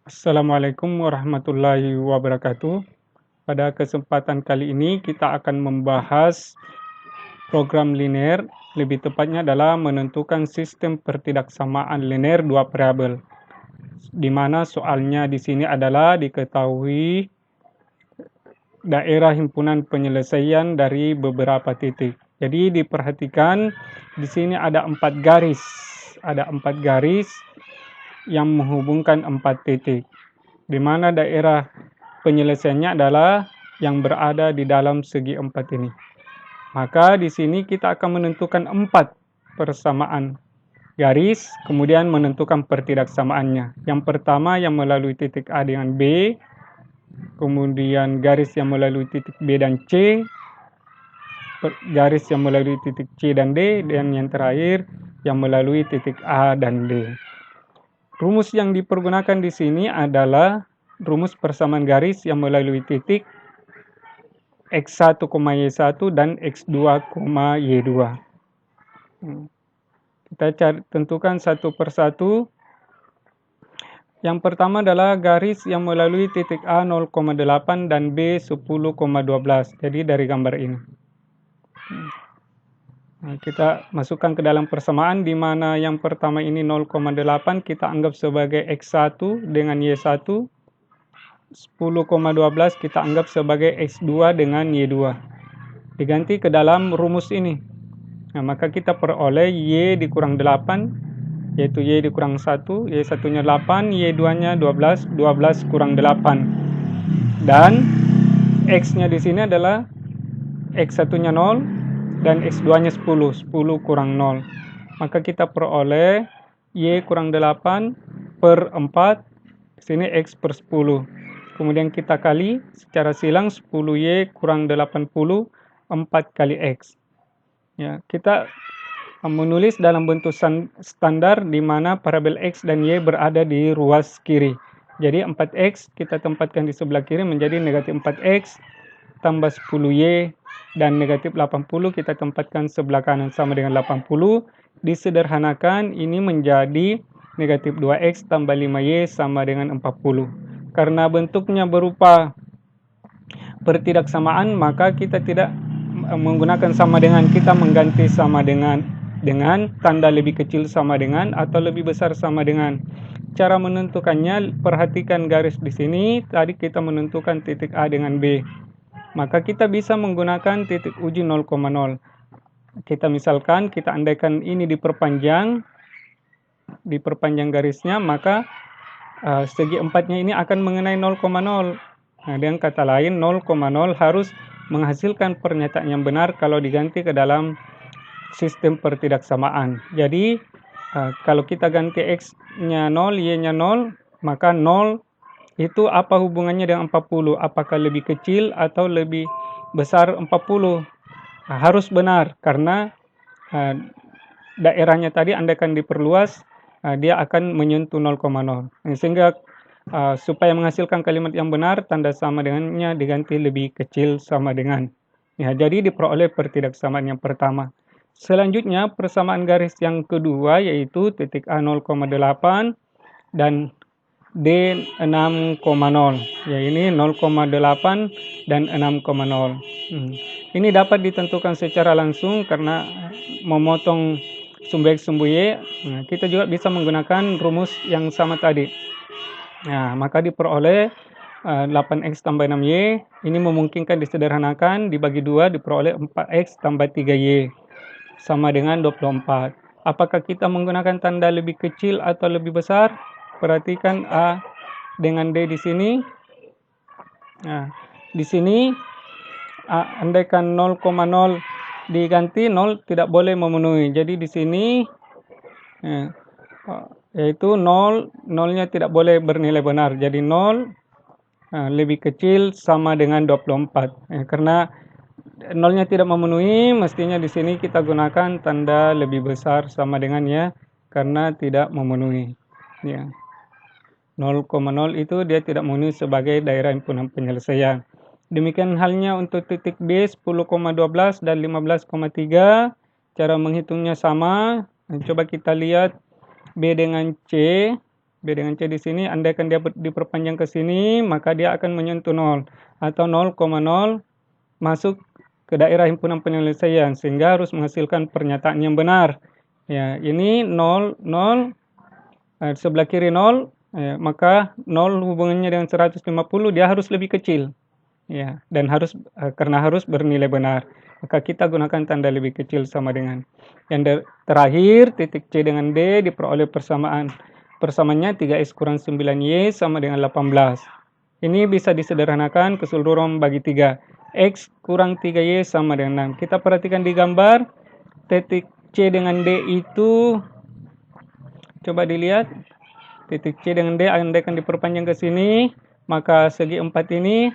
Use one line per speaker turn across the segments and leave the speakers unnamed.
Assalamualaikum warahmatullahi wabarakatuh. Pada kesempatan kali ini kita akan membahas program linear, lebih tepatnya adalah menentukan sistem pertidaksamaan linear dua variabel. Di mana soalnya di sini adalah diketahui daerah himpunan penyelesaian dari beberapa titik. Jadi diperhatikan di sini ada 4 garis. Ada 4 garis yang menghubungkan 4 titik. Di mana daerah penyelesaiannya adalah yang berada di dalam segi 4 ini. Maka di sini kita akan menentukan 4 persamaan garis, kemudian menentukan pertidaksamaannya. Yang pertama yang melalui titik A dengan B, kemudian garis yang melalui titik B dan C, garis yang melalui titik C dan D, dan yang terakhir yang melalui titik A dan D. Rumus yang dipergunakan di sini adalah rumus persamaan garis yang melalui titik X1, Y1 dan X2, Y2. Kita tentukan satu persatu. Yang pertama adalah garis yang melalui titik A 0,8 dan B 10,12. Jadi dari gambar ini. Nah, kita masukkan ke dalam persamaan di mana yang pertama ini 0,8 kita anggap sebagai X1 dengan Y1. 10,12 kita anggap sebagai X2 dengan Y2. Diganti ke dalam rumus ini. Nah, maka kita peroleh Y dikurang 8 yaitu Y dikurang 1, Y1-nya 8, Y2-nya 12, 12 kurang 8. Dan X-nya di sini adalah X1-nya 0 dan X2-nya 10, 10 kurang 0. Maka kita peroleh Y kurang 8 per 4, di sini X per 10. Kemudian kita kali secara silang 10Y kurang 80, 4 kali X. Ya, kita menulis dalam bentuk standar di mana variabel X dan Y berada di ruas kiri. Jadi 4X kita tempatkan di sebelah kiri menjadi negatif 4X tambah 10Y dan negatif 80 kita tempatkan sebelah kanan sama dengan 80. Disederhanakan ini menjadi negatif 2X tambah 5Y sama dengan 40. Karena bentuknya berupa pertidaksamaan maka kita tidak menggunakan sama dengan, kita mengganti sama dengan tanda lebih kecil sama dengan atau lebih besar sama dengan. Cara menentukannya, perhatikan garis di sini. Tadi kita menentukan titik A dengan B. Maka kita bisa menggunakan titik uji 0,0. Kita misalkan, kita andaikan ini diperpanjang garisnya, maka segi empatnya ini akan mengenai 0,0. Nah, dengan kata lain 0,0 harus menghasilkan pernyataan yang benar kalau diganti ke dalam sistem pertidaksamaan. Jadi kalau kita ganti X-nya 0, Y-nya 0, maka 0 itu apa hubungannya dengan 40? Apakah lebih kecil atau lebih besar 40? Nah, harus benar karena daerahnya tadi andaikan diperluas, dia akan menyentuh 0,0. Sehingga supaya menghasilkan kalimat yang benar, tanda sama dengannya diganti lebih kecil sama dengan. Ya, jadi diperoleh pertidaksamaan yang pertama. Selanjutnya persamaan garis yang kedua yaitu titik A 0,8 dan D 6,0. Ya, ini 0,8 dan 6,0. Ini dapat ditentukan secara langsung karena memotong sumbu X sumbu Y. Nah, kita juga bisa menggunakan rumus yang sama tadi. Nah, maka diperoleh 8X tambah 6Y. Ini memungkinkan disederhanakan, dibagi 2 diperoleh 4X tambah 3Y. Sama dengan 24. Apakah kita menggunakan tanda lebih kecil atau lebih besar? Perhatikan A dengan D di sini. Nah, di sini andaikan 0,0 diganti 0 tidak boleh memenuhi. Jadi di sini yaitu 0, 0-nya tidak boleh bernilai benar. Jadi 0 lebih kecil sama dengan 24. Karena 0-nya tidak memenuhi, mestinya di sini kita gunakan tanda lebih besar sama dengan ya, karena tidak memenuhi. Ya. 0,0 itu dia tidak memenuhi sebagai daerah himpunan penyelesaian. Demikian halnya untuk titik B 10,12 dan 15,3. Cara menghitungnya sama. Coba kita lihat B dengan C. B dengan C di sini, andaikan dia diperpanjang ke sini, maka dia akan menyentuh 0 atau 0,0 masuk ke daerah himpunan penyelesaian, sehingga harus menghasilkan pernyataan yang benar. Ya, ini 0, 0, sebelah kiri 0, maka 0 hubungannya dengan 150 dia harus lebih kecil. Ya, dan karena harus bernilai benar, maka kita gunakan tanda lebih kecil sama dengan. Yang terakhir, titik C dengan D diperoleh persamaan. Persamaannya 3X kurang 9Y sama dengan 18. Ini bisa disederhanakan keseluruhan bagi 3. X kurang 3Y sama dengan 6. Kita perhatikan di gambar, titik C dengan D itu, coba dilihat, titik C dengan D andaikan diperpanjang ke sini, maka segi 4 ini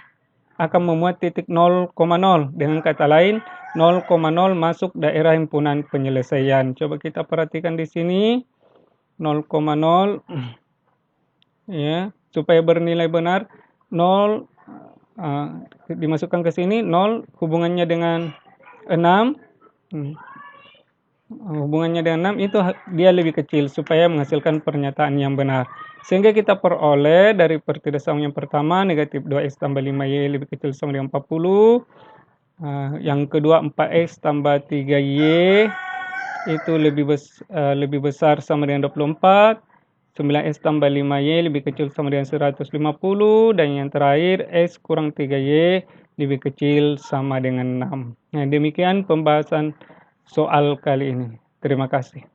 akan memuat titik 0,0. Dengan kata lain, 0,0 masuk daerah himpunan penyelesaian. Coba kita perhatikan di sini, 0,0, ya, supaya bernilai benar, 0 dimasukkan ke sini, 0 hubungannya dengan 6, hubungannya dengan 6 itu dia lebih kecil supaya menghasilkan pernyataan yang benar. Sehingga kita peroleh dari pertidaksama yang pertama, negatif 2X tambah 5Y lebih kecil sama dengan 40. Yang kedua 4X tambah 3Y itu lebih besar sama dengan 24. 9X tambah 5Y lebih kecil sama dengan 150. Dan yang terakhir X kurang 3Y lebih kecil sama dengan 6. Nah, demikian pembahasan soal kali ini. Terima kasih.